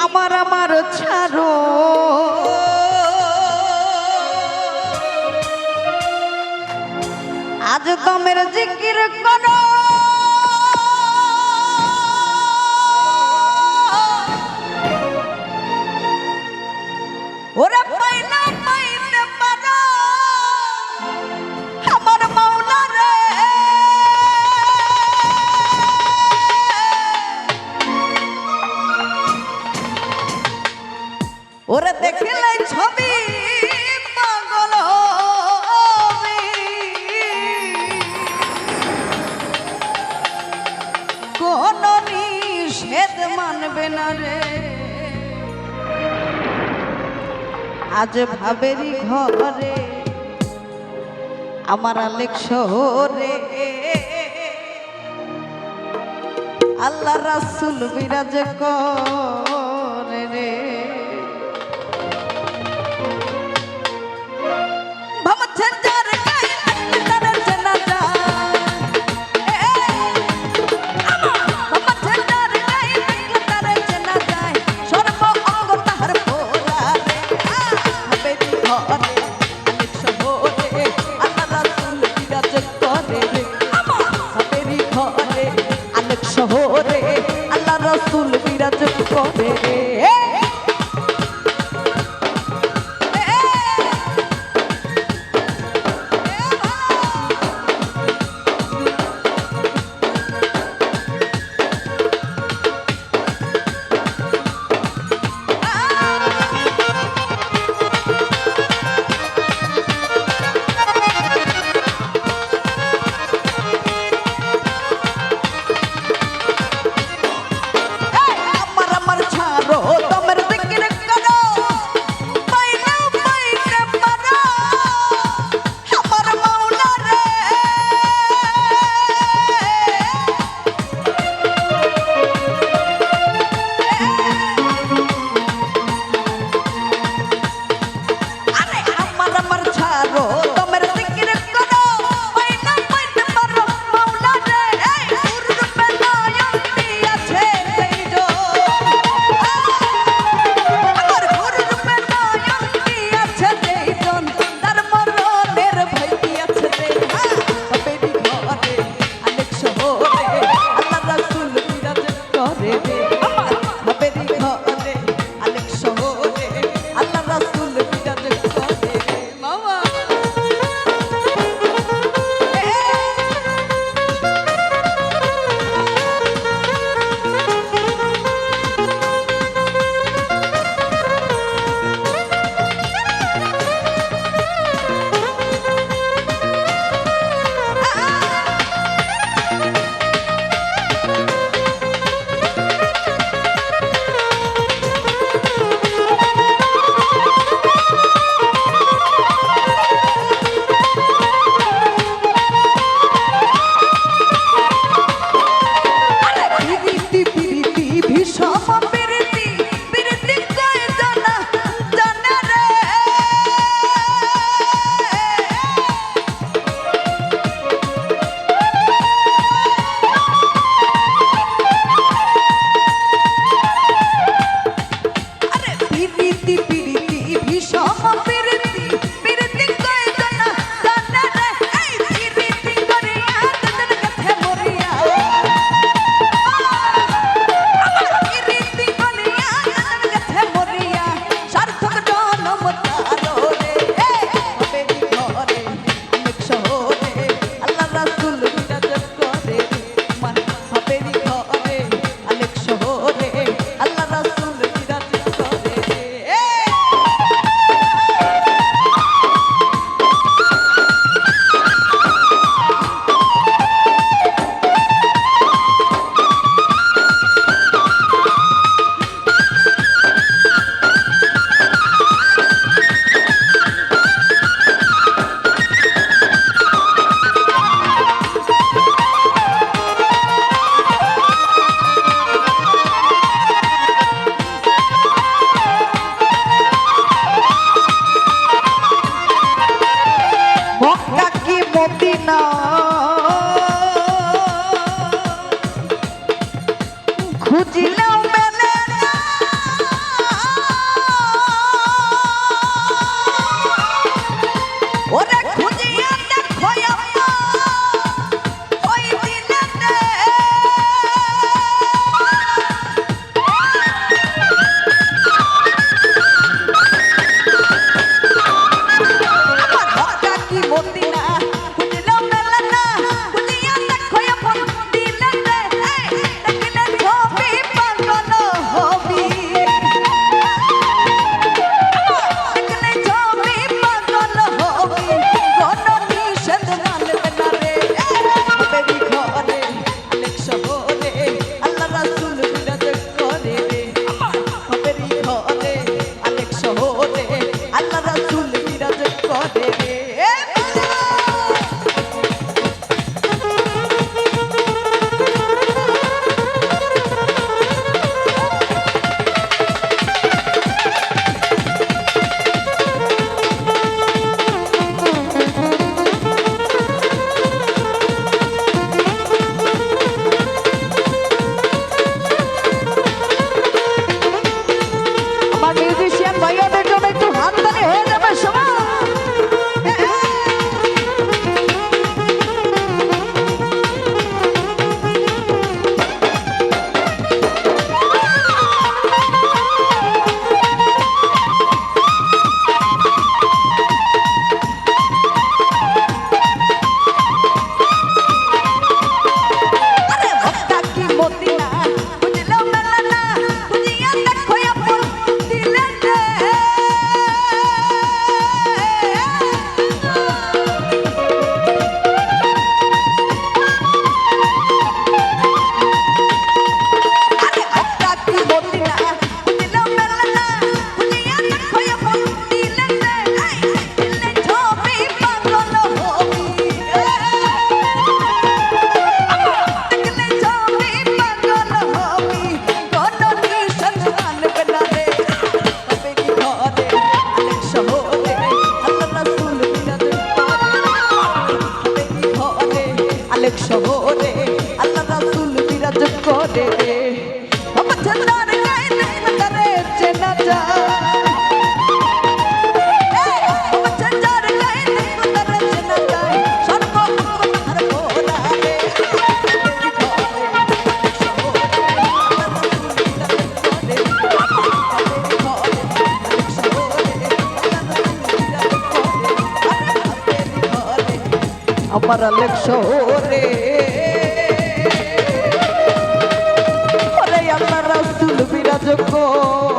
আমার আমার ছাড়ো আজ দমের জিকির করো ওরে পাইনা পাইতে পারো আমার মাওলা রে ওরে দেখলে ছবি পাগল হবি কোন নিষেধ মানবে না রে আজ ভাবেরি ঘরে আমার আলেক শহরে আল্লাহ রাসূল বিরাজ করে রে ভাবছেন যার গায়ে লাগবে তার জানাজা ভাবছেন যার গায়ে লাগবে তার জানাজা সর্ব অঙ্গ তাহার পোড়া রে ভাবেরি ঘরে আলেক শহরে আল্লাহ রাসূল বিরাজ করে রে ভাবেরি ঘরে আলেক শহরে আল্লাহ রাসূল বিরাজ করে রে করে রে আমার চন্দ্রার গায়ে দেখো তারে চেনা যায় আমার চন্দ্রার গায়ে দেখো তারে চেনা যায় সর্বঙ্গ তাহার পোড়া রে আমার আলেক শহরে আল্লাহ রাসূল বিরাজ করে